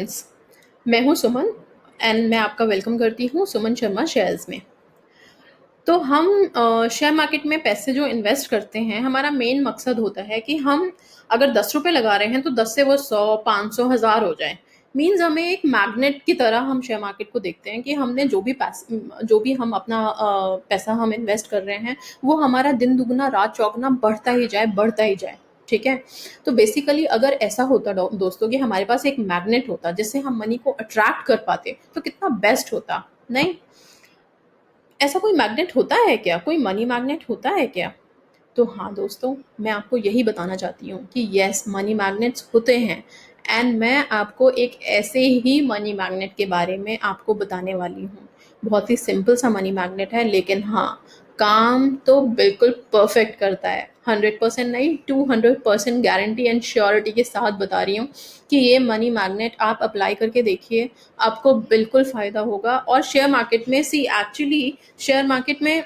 Friends, मैं हूँ सुमन and मैं आपका वेलकम करती हूँ सुमन शर्मा शेयर्स में। तो हम शेयर मार्केट में पैसे जो इन्वेस्ट करते हैं, हमारा मेन मकसद होता है कि हम अगर 10 रुपये लगा रहे हैं तो 10 से वो 100, 500, 1000 हो जाए। मीन्स हमें एक मैग्नेट की तरह हम शेयर मार्केट को देखते हैं कि हमने जो भी हम अपना पैसा हम इन्वेस्ट कर रहे हैं, वो हमारा दिन दुगना रात चौगुना बढ़ता ही जाए, बढ़ता ही जाए। ठीक है। तो बेसिकली अगर ऐसा होता दोस्तों कि हमारे पास एक मैग्नेट होता जिससे हम मनी को अट्रैक्ट कर पाते, तो कितना बेस्ट होता। नहीं, ऐसा कोई मैग्नेट होता है क्या? कोई मनी मैग्नेट होता है क्या? तो हाँ दोस्तों, मैं आपको यही बताना चाहती हूँ कि यस, मनी मैग्नेट्स होते हैं। एंड मैं आपको एक ऐसे ही मनी मैग्नेट के बारे में आपको बताने वाली हूँ। बहुत ही सिंपल सा मनी मैग्नेट है, लेकिन हाँ, काम तो बिल्कुल परफेक्ट करता है। 100% नहीं, 200% गारंटी एंड श्योरिटी के साथ बता रही हूँ कि ये मनी मैग्नेट आप अप्लाई करके देखिए, आपको बिल्कुल फ़ायदा होगा। और शेयर मार्केट में एक्चुअली शेयर मार्केट में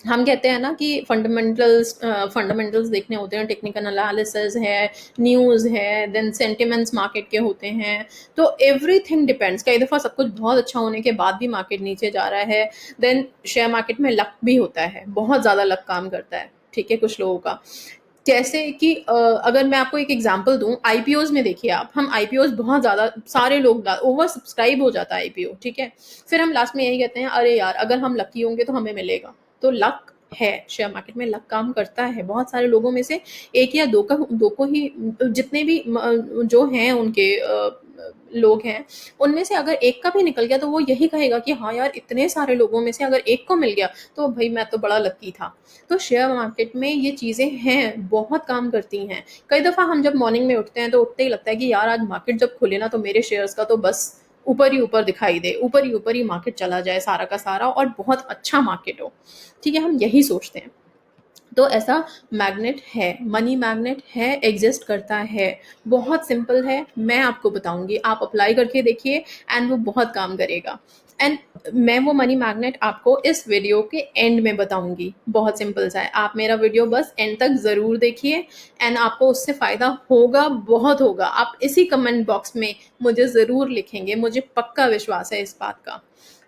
हम कहते हैं ना कि फंडामेंटल्स देखने होते हैं, टेक्निकल एनालिसिस है, न्यूज़ है, देन सेंटिमेंट्स मार्केट के होते हैं। तो एवरीथिंग डिपेंड्स। कई दफ़ा सब कुछ बहुत अच्छा होने के बाद भी मार्केट नीचे जा रहा है। देन शेयर मार्केट में लक भी होता है, बहुत ज़्यादा लक काम करता है। ठीक है, कुछ लोगों का। जैसे कि अगर मैं आपको एक एग्जांपल दूं, आईपीओज में देखिए आप, हम आईपीओज बहुत ज़्यादा सारे लोग ओवर सब्सक्राइब हो जाता है आईपीओ। ठीक है। फिर हम लास्ट में यही कहते हैं, अरे यार अगर हम लकी होंगे तो हमें मिलेगा। तो लक है, शेयर मार्केट में लक काम करता है। बहुत सारे लोगों में से एक या दो को ही, जितने भी जो हैं उनके लोग हैं, उनमें से अगर एक का भी निकल गया तो वो यही कहेगा कि हाँ यार, इतने सारे लोगों में से अगर एक को मिल गया तो भाई मैं तो बड़ा लकी था। तो शेयर मार्केट में ये चीज़ें हैं, बहुत काम करती हैं। कई दफ़ा हम जब मॉर्निंग में उठते हैं तो उठते ही लगता है कि यार आज मार्केट जब खुले ना तो मेरे शेयर्स का तो बस ऊपर ही ऊपर दिखाई दे, ऊपर ही मार्केट चला जाए सारा का सारा, और बहुत अच्छा मार्केट हो। ठीक है, हम यही सोचते हैं। तो ऐसा मैग्नेट है, मनी मैग्नेट है, एग्जिस्ट करता है। बहुत सिंपल है, मैं आपको बताऊंगी, आप अप्लाई करके देखिए एंड वो बहुत काम करेगा। एंड मैं वो मनी मैग्नेट आपको इस वीडियो के एंड में बताऊंगी। बहुत सिंपल सा है, आप मेरा वीडियो बस एंड तक ज़रूर देखिए एंड आपको उससे फ़ायदा होगा, बहुत होगा। आप इसी कमेंट बॉक्स में मुझे ज़रूर लिखेंगे, मुझे पक्का विश्वास है इस बात का।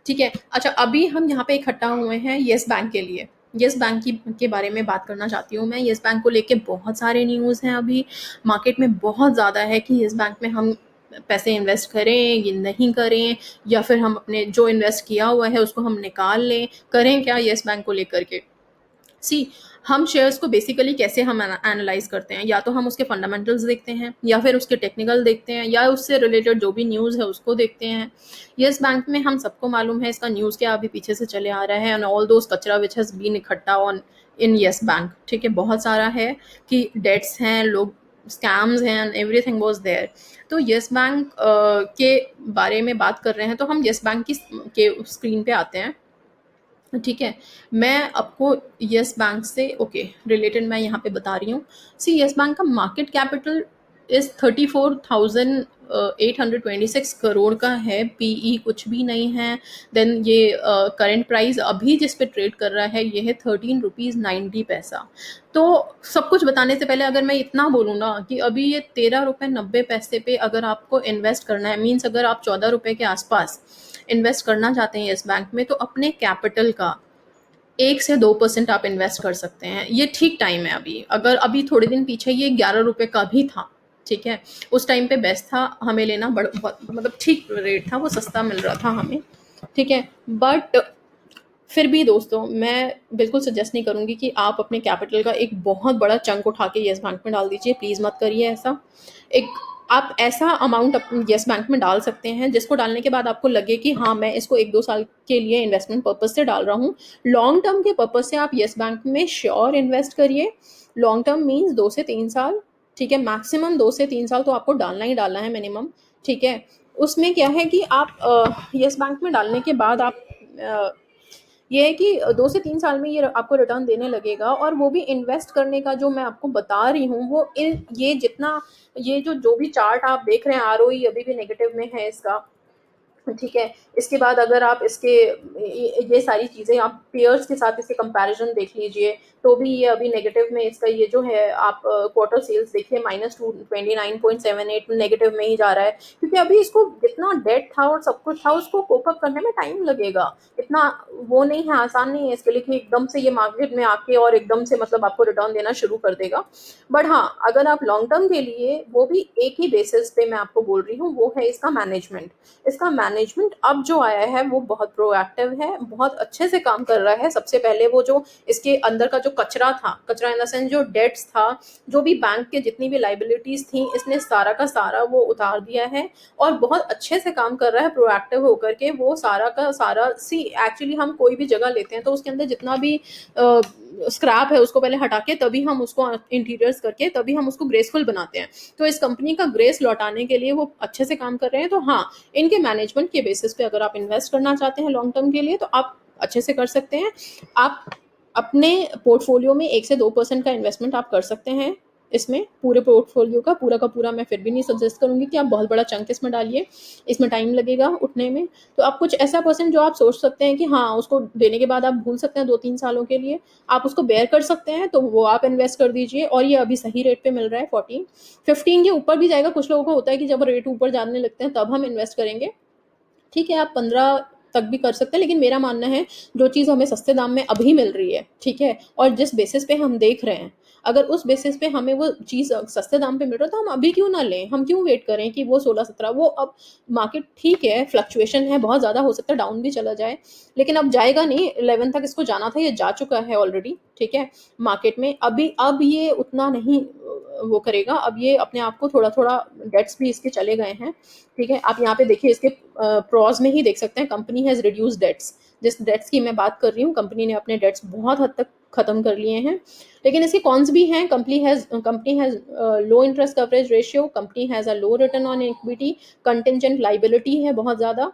ठीक है। अच्छा, अभी हम यहाँ पे इकट्ठा हुए हैं येस बैंक के लिए। येस बैंक की के बारे में बात करना चाहती हूँ मैं। येस बैंक को लेके बहुत सारे न्यूज़ हैं अभी मार्केट में, बहुत ज़्यादा है कि येस बैंक में हम पैसे इन्वेस्ट करें या नहीं करें, या फिर हम अपने जो इन्वेस्ट किया हुआ है उसको हम निकाल लें, करें क्या येस बैंक को लेकर के। सी, हम शेयर्स को बेसिकली कैसे हम एनालाइज करते हैं, या तो हम उसके फंडामेंटल्स देखते हैं, या फिर उसके टेक्निकल देखते हैं, या उससे रिलेटेड जो भी न्यूज़ है उसको देखते हैं। येस बैंक में हम सबको मालूम है इसका न्यूज़ क्या अभी पीछे से चले आ रहा है, एंड ऑल दोस कचरा विच हैज़ बीन इकट्ठा ऑन इन येस बैंक। ठीक है, बहुत सारा है कि डेट्स हैं, लोग स्कैम्स हैं, एंड एवरीथिंग वाज देयर। तो येस बैंक के बारे में बात कर रहे हैं, तो हम येस बैंक की के स्क्रीन पे आते हैं। ठीक है, मैं आपको येस बैंक से रिलेटेड मैं यहाँ पे बता रही हूँ। सी, येस बैंक का मार्केट कैपिटल इज 34,826 करोड़ का है। पीई कुछ भी नहीं है। देन ये करंट प्राइस अभी जिस पे ट्रेड कर रहा है ये है 13 रुपीज़ 90 पैसा। तो सब कुछ बताने से पहले अगर मैं इतना बोलूँ ना कि अभी ये 13 रुपये 90 पैसे पे अगर आपको इन्वेस्ट करना है, मीन्स अगर आप 14 रुपये के आसपास इन्वेस्ट करना चाहते हैं इस बैंक में, तो अपने कैपिटल का 1 से 2% आप इन्वेस्ट कर सकते हैं। ये ठीक टाइम है अभी। अगर अभी थोड़े दिन पीछे ये 11 रुपये का भी था, ठीक है, उस टाइम पे बेस्ट था हमें लेना, बहुत मतलब ठीक रेट था, वो सस्ता मिल रहा था हमें। ठीक है, बट फिर भी दोस्तों मैं बिल्कुल सजेस्ट नहीं करूँगी कि आप अपने कैपिटल का एक बहुत बड़ा चंक उठा के येस बैंक में डाल दीजिए, प्लीज़ मत करिए ऐसा। एक आप ऐसा अमाउंट येस बैंक में डाल सकते हैं जिसको डालने के बाद आपको लगे कि हाँ, मैं इसको 1-2 साल के लिए इन्वेस्टमेंट पर्पज़ से डाल रहा हूँ। लॉन्ग टर्म के पर्पज़ से आप येस बैंक में श्योर इन्वेस्ट करिए। लॉन्ग टर्म मीन्स 2 से 3 साल। ठीक है, मैक्सिमम 2 से 3 साल तो आपको डालना ही डालना है, मिनिमम। ठीक है, उसमें क्या है कि आप येस बैंक में डालने के बाद आप ये है कि 2 से 3 साल में ये आपको रिटर्न देने लगेगा। और वो भी इन्वेस्ट करने का जो मैं आपको बता रही हूँ, वो ये जो भी चार्ट आप देख रहे हैं, आरओई अभी भी नेगेटिव में है इसका। ठीक है। इसके बाद अगर आप इसके ये सारी चीज़ें आप पेयर्स के साथ इसके कंपैरिजन देख लीजिए, तो भी ये अभी नेगेटिव में इसका ये जो है आप क्वार्टर सेल्स देखिए -229.78 नेगेटिव में ही जा रहा है, क्योंकि अभी इसको जितना डेट था और सब कुछ था उसको कोप अप करने में टाइम लगेगा। इतना वो नहीं है, आसान नहीं है इसके लिए कि एकदम से ये मार्केट में आके और एकदम से मतलब आपको रिटर्न देना शुरू कर देगा। बट हाँ, अगर आप लॉन्ग टर्म के लिए, वो भी एक ही बेसिस पे मैं आपको बोल रही हूँ, वो है इसका मैनेजमेंट। इसका मैनेजमेंट अब जो आया है वो बहुत प्रोएक्टिव है, बहुत अच्छे से काम कर रहा है। सबसे पहले वो जो इसके अंदर का जो कचरा था, कचरा इन द सेंस जो डेट्स था, जो भी बैंक के जितनी भी लाइबिलिटीज थी, इसने सारा का सारा वो उतार दिया है और बहुत अच्छे से काम कर रहा है प्रोएक्टिव होकर के। वो सारा का सारा सी एक्चुअली हम कोई भी जगह लेते हैं तो उसके अंदर जितना भी स्क्रैप है उसको पहले हटा के तभी हम उसको इंटीरियर्स करके तभी हम उसको ग्रेसफुल बनाते हैं। तो इस कंपनी का ग्रेस लौटाने के लिए वो अच्छे से काम कर रहे हैं। तो हाँ, इनके मैनेजमेंट के बेसिस पे अगर आप इन्वेस्ट करना चाहते हैं लॉन्ग टर्म के लिए तो आप अच्छे से कर सकते हैं। आप अपने पोर्टफोलियो में 1 से 2% का इन्वेस्टमेंट आप कर सकते हैं इसमें। पूरे पोर्टफोलियो का पूरा मैं फिर भी नहीं सजेस्ट करूंगी कि आप बहुत बड़ा चंक इसमें डालिए, इसमें टाइम लगेगा उठने में। तो आप कुछ ऐसा परसेंट जो आप सोच सकते हैं कि हाँ उसको देने के बाद आप भूल सकते हैं 2-3 सालों के लिए, आप उसको बेयर कर सकते हैं, तो वो आप इन्वेस्ट कर दीजिए। और ये अभी सही रेट पे मिल रहा है 14-15 के ऊपर भी जाएगा। कुछ लोगों को होता है कि जब रेट ऊपर जाने लगते हैं तब हम इन्वेस्ट करेंगे, ठीक है। आप 15 तक भी कर सकते हैं, लेकिन मेरा मानना है जो चीज़ हमें सस्ते दाम में अभी मिल रही है, ठीक है, और जिस बेसिस पे हम देख रहे हैं, अगर उस बेसिस पे हमें वो चीज़ सस्ते दाम पे मिल रहा है तो हम अभी क्यों ना लें, हम क्यों वेट करें कि वो 16-17 वो अब मार्केट ठीक है, फ्लक्चुएशन है, बहुत ज़्यादा हो सकता है डाउन भी चला जाए, लेकिन अब जाएगा नहीं। 11 तक इसको जाना था, ये जा चुका है ऑलरेडी, ठीक है। मार्केट में अभी अब ये उतना नहीं वो करेगा। अब ये अपने आप को थोड़ा थोड़ा डेट्स भी इसके चले गए हैं, ठीक है। आप यहाँ पे देखिए इसके प्रॉज में ही देख सकते हैं, कंपनी हैज़ रिड्यूस डेट्स। जिस डेट्स की मैं बात कर रही हूँ, कंपनी ने अपने डेट्स बहुत हद तक खत्म कर लिए हैं। लेकिन इसके कॉन्स भी हैं। Company has low interest coverage ratio, company has a low return on equity, contingent liability है बहुत ज़्यादा,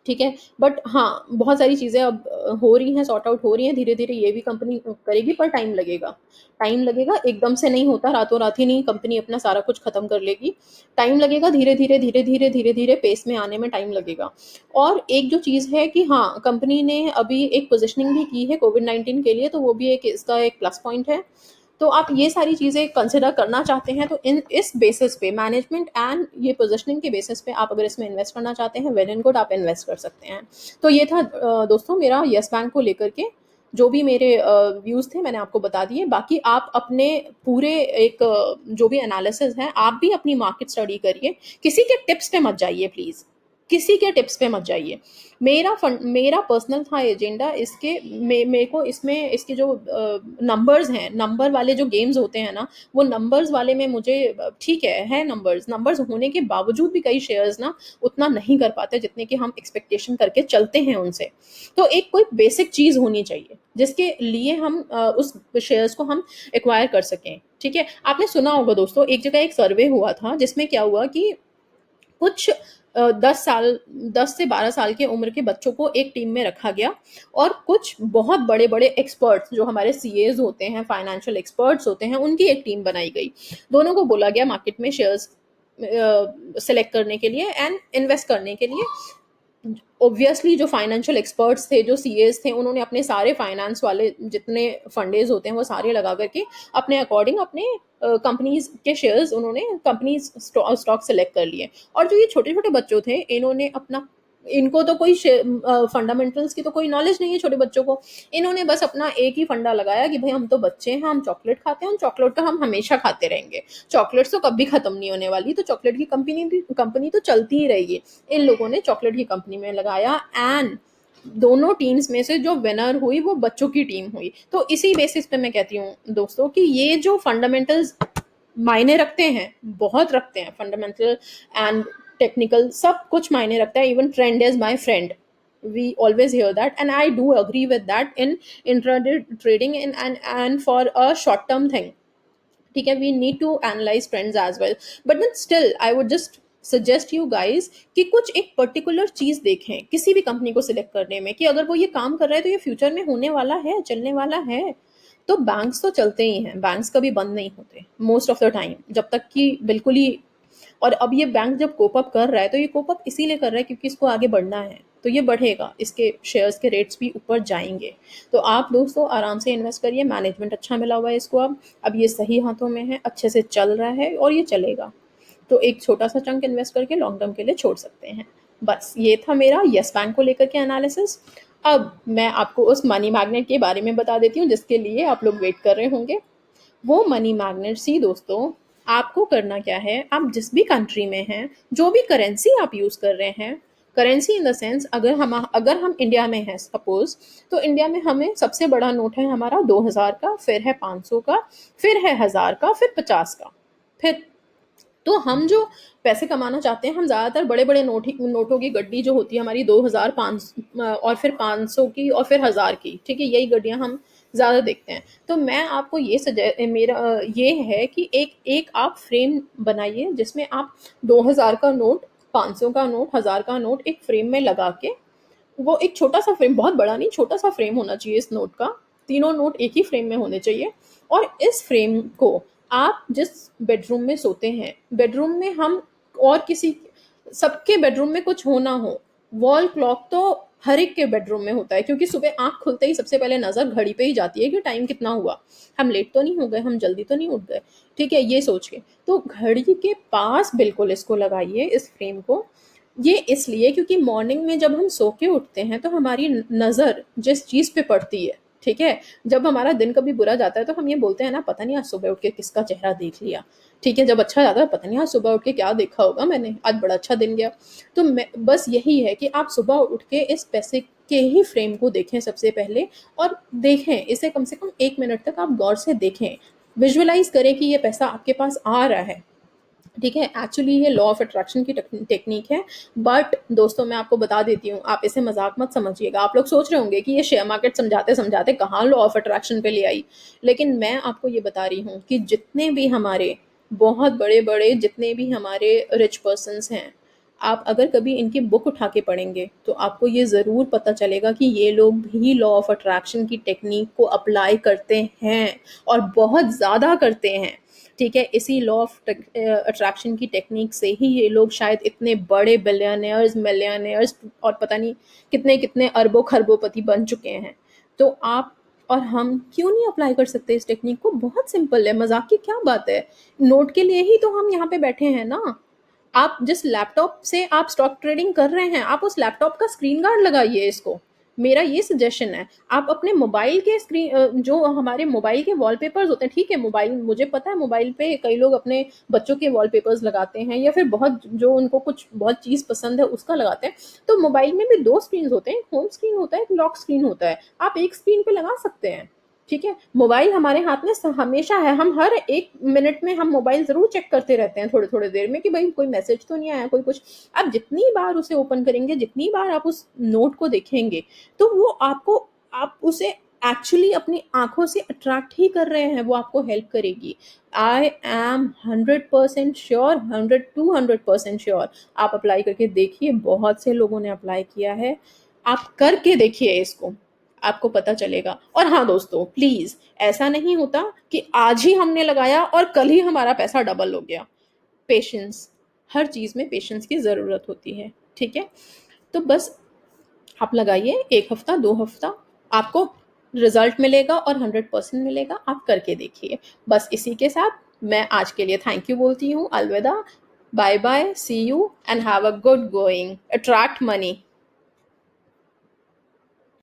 ठीक है। बट हाँ, बहुत सारी चीज़ें अब हो रही हैं, सॉर्ट आउट हो रही हैं धीरे धीरे। ये भी कंपनी करेगी पर टाइम लगेगा, टाइम लगेगा, एकदम से नहीं होता, रातों रात ही नहीं कंपनी अपना सारा कुछ खत्म कर लेगी। टाइम लगेगा, धीरे धीरे धीरे धीरे धीरे धीरे पेस में आने में टाइम लगेगा। और एक जो चीज़ है कि हाँ, कंपनी ने अभी एक पोजिशनिंग भी की है कोविड-19 के लिए, तो वो भी एक इसका एक प्लस पॉइंट है। तो आप ये सारी चीज़ें कंसिडर करना चाहते हैं तो इन इस बेसिस पे, मैनेजमेंट एंड ये पोजीशनिंग के बेसिस पे, आप अगर इसमें इन्वेस्ट करना चाहते हैं, वेल एंड गुड, आप इन्वेस्ट कर सकते हैं। तो ये था दोस्तों मेरा येस बैंक को लेकर के जो भी मेरे व्यूज़ थे मैंने आपको बता दिए। बाकी आप अपने पूरे एक जो भी एनालिसिस है आप भी अपनी मार्केट स्टडी करिए, किसी के टिप्स पे मत जाइए प्लीज़, किसी के टिप्स पे मत जाइए। मेरा पर्सनल था एजेंडा इसके, मेरे को इसमें इसके जो नंबर्स हैं, नंबर वाले जो गेम्स होते हैं ना, वो नंबर्स वाले में मुझे ठीक है नंबर्स नंबर्स होने के बावजूद भी कई शेयर्स ना उतना नहीं कर पाते जितने कि हम एक्सपेक्टेशन करके चलते हैं उनसे। तो एक कोई बेसिक चीज़ होनी चाहिए जिसके लिए हम उस शेयर्स को हम एक्वायर कर सकें, ठीक है। आपने सुना होगा दोस्तों, एक जगह एक सर्वे हुआ था जिसमें क्या हुआ कि कुछ 10 से 12 साल की उम्र के बच्चों को एक टीम में रखा गया और कुछ बहुत बड़े बड़े एक्सपर्ट्स जो हमारे सीएज होते हैं, फाइनेंशियल एक्सपर्ट्स होते हैं, उनकी एक टीम बनाई गई। दोनों को बोला गया मार्केट में शेयर्स सेलेक्ट करने के लिए एंड इन्वेस्ट करने के लिए। ऑब्वियसली जो फाइनेंशियल एक्सपर्ट्स थे, जो सीएस थे, उन्होंने अपने सारे फाइनेंस वाले जितने फंडेज होते हैं वो सारे लगा करके अपने अकॉर्डिंग अपने कंपनीज के शेयर्स, उन्होंने कंपनीज स्टॉक सेलेक्ट कर लिए। और जो ये छोटे छोटे बच्चों थे, इन्होंने अपना, इनको तो कोई फंडामेंटल्स की तो कोई नॉलेज नहीं है छोटे बच्चों को। इन्होंने बस अपना एक ही फंडा लगाया कि भाई हम तो बच्चे हैं, हम चॉकलेट खाते हैं, हम चॉकलेट तो हम हमेशा खाते रहेंगे, चॉकलेट तो कभी खत्म नहीं होने वाली, तो चॉकलेट की कंपनी तो चलती ही रहेगी। इन लोगों ने चॉकलेट की कंपनी में लगाया एंड दोनों टीम्स में से जो विनर हुई वो बच्चों की टीम हुई। तो इसी बेसिस पे मैं कहती हूँ दोस्तों कि ये जो फंडामेंटल्स मायने रखते हैं, बहुत रखते हैं, फंडामेंटल एंड टेक्निकल सब कुछ मायने रखता है। Even trend is my friend, we always hear that and I do agree with that in intraday trading and for a short term thing, ठीक है। We need to analyse trends as well, but then still I would just suggest you guys कि कुछ एक particular चीज देखें किसी भी company को सिलेक्ट करने में, कि अगर वो ये काम कर रहा है तो ये फ्यूचर में होने वाला है, चलने वाला है। तो बैंक्स तो चलते ही हैं, बैंक्स कभी बंद नहीं होते मोस्ट ऑफ द टाइम, जब तक कि बिल्कुल ही और अब ये बैंक जब कोप अप कर रहा है तो ये कोप अप इसीलिए कर रहा है क्योंकि इसको आगे बढ़ना है, तो ये बढ़ेगा, इसके शेयर्स के रेट्स भी ऊपर जाएंगे। तो आप दोस्तों आराम से इन्वेस्ट करिए, मैनेजमेंट अच्छा मिला हुआ है इसको, अब ये सही हाथों में है, अच्छे से चल रहा है और ये चलेगा। तो एक छोटा सा चंक इन्वेस्ट करके लॉन्ग टर्म के लिए छोड़ सकते हैं। बस ये था मेरा येस बैंक को लेकर के एनालिसिस। अब मैं आपको उस मनी मैग्नेट के बारे में बता देती हूँ जिसके लिए आप लोग वेट कर रहे होंगे। वो मनी मैग्नेट सी दोस्तों, आपको करना क्या है, आप जिस भी कंट्री में हैं, जो भी करेंसी आप यूज़ कर रहे हैं, करेंसी इन द सेंस अगर हम इंडिया में हैं सपोज, तो इंडिया में हमें सबसे बड़ा नोट है हमारा 2000 का, फिर है 500 का, फिर है 1000 का, फिर 50 का। फिर तो हम जो पैसे कमाना चाहते हैं, हम ज़्यादातर बड़े बड़े नोटों की गड्डी जो होती है हमारी 2000 5 और फिर 500 की और फिर 1000 की, ठीक है, यही गड्डियां हम ज़्यादा देखते हैं। तो मैं आपको ये है कि एक एक आप फ्रेम बनाइए जिसमें आप 2000 का नोट, 500 का नोट, 1000 का नोट एक फ्रेम में लगा के, वो एक छोटा सा फ्रेम, बहुत बड़ा नहीं, छोटा सा फ्रेम होना चाहिए इस नोट का, तीनों नोट एक ही फ्रेम में होने चाहिए। और इस फ्रेम को आप जिस बेडरूम में सोते हैं, बेडरूम में हम और किसी, सबके बेडरूम में कुछ हो ना हो, वॉल क्लॉक तो हर एक के बेडरूम में होता है, क्योंकि सुबह आंख खुलते ही सबसे पहले नज़र घड़ी पे ही जाती है कि टाइम कितना हुआ, हम लेट तो नहीं हो गए, हम जल्दी तो नहीं उठ गए, ठीक है, ये सोच के। तो घड़ी के पास बिल्कुल इसको लगाइए, इस फ्रेम को। ये इसलिए क्योंकि मॉर्निंग में जब हम सो के उठते हैं तो हमारी नज़र जिस चीज़ पे पड़ती है, ठीक है, जब हमारा दिन कभी बुरा जाता है तो हम ये बोलते हैं ना, पता नहीं आज सुबह उठ के किसका चेहरा देख लिया, ठीक है, जब अच्छा जाता है पता नहीं आज सुबह उठ के क्या देखा होगा मैंने, आज बड़ा अच्छा दिन गया। तो मैं बस यही है कि आप सुबह उठ के इस पैसे के ही फ्रेम को देखें सबसे पहले, और देखें इसे कम से कम 1 मिनट तक आप गौर से देखें, विजुअलाइज करें कि ये पैसा आपके पास आ रहा है, ठीक है। एक्चुअली ये लॉ ऑफ अट्रैक्शन की टेक्निक है। बट दोस्तों मैं आपको बता देती हूँ, आप इसे मजाक मत समझिएगा। आप लोग सोच रहे होंगे कि ये शेयर मार्केट समझाते समझाते कहाँ लॉ ऑफ अट्रैक्शन पे ले आई, लेकिन मैं आपको ये बता रही हूँ कि जितने भी हमारे बहुत बड़े बड़े, जितने भी हमारे रिच पर्सन्स हैं, आप अगर कभी इनकी बुक उठा के पढ़ेंगे तो आपको ये ज़रूर पता चलेगा कि ये लोग भी लॉ ऑफ अट्रैक्शन की टेक्निक को अप्लाई करते हैं, और बहुत ज़्यादा करते हैं, ठीक है। इसी लॉ ऑफ अट्रैक्शन की टेक्निक से ही ये लोग शायद इतने बड़े बिलियनियर्स, मिलियनियर्स और पता नहीं कितने कितने अरबों खरबोपति बन चुके हैं। तो आप और हम क्यों नहीं अप्लाई कर सकते इस टेक्निक को? बहुत सिंपल है, मजाक की क्या बात है। नोट के लिए ही तो हम यहाँ पे बैठे हैं ना। आप जिस लैपटॉप से आप स्टॉक ट्रेडिंग कर रहे हैं, आप उस लैपटॉप का स्क्रीन गार्ड लगाइए इसको, मेरा ये सजेशन है। आप अपने मोबाइल के स्क्रीन, जो हमारे मोबाइल के वॉलपेपर्स होते हैं, ठीक है, मोबाइल, मुझे पता है मोबाइल पे कई लोग अपने बच्चों के वॉलपेपर्स लगाते हैं, या फिर बहुत जो उनको कुछ बहुत चीज़ पसंद है उसका लगाते हैं। तो मोबाइल में भी दो स्क्रीन होते हैं, एक होम स्क्रीन होता है, एक लॉक स्क्रीन होता है, आप एक स्क्रीन पे लगा सकते हैं, ठीक है। मोबाइल हमारे हाथ में हमेशा है, हम हर 1 मिनट में हम मोबाइल ज़रूर चेक करते रहते हैं थोड़ी थोड़ी देर में कि भाई कोई मैसेज तो नहीं आया, कोई कुछ। आप जितनी बार उसे ओपन करेंगे, जितनी बार आप उस नोट को देखेंगे, तो वो आपको, आप उसे एक्चुअली अपनी आंखों से अट्रैक्ट ही कर रहे हैं, वो आपको हेल्प करेगी। I am 100% sure, 100 to 100% sure. आप अप्लाई करके देखिए, बहुत से लोगों ने अप्लाई किया है, आप करके देखिए इसको, आपको पता चलेगा। और हाँ दोस्तों प्लीज, ऐसा नहीं होता कि आज ही हमने लगाया और कल ही हमारा पैसा डबल हो गया। पेशेंस, हर चीज में पेशेंस की जरूरत होती है, ठीक है। तो बस आप लगाइए, 1 हफ्ता 2 हफ्ता, आपको रिजल्ट मिलेगा और 100% मिलेगा, आप करके देखिए। बस इसी के साथ मैं आज के लिए थैंक यू बोलती हूँ, अलविदा, bye bye, see you and have a good going, attract money.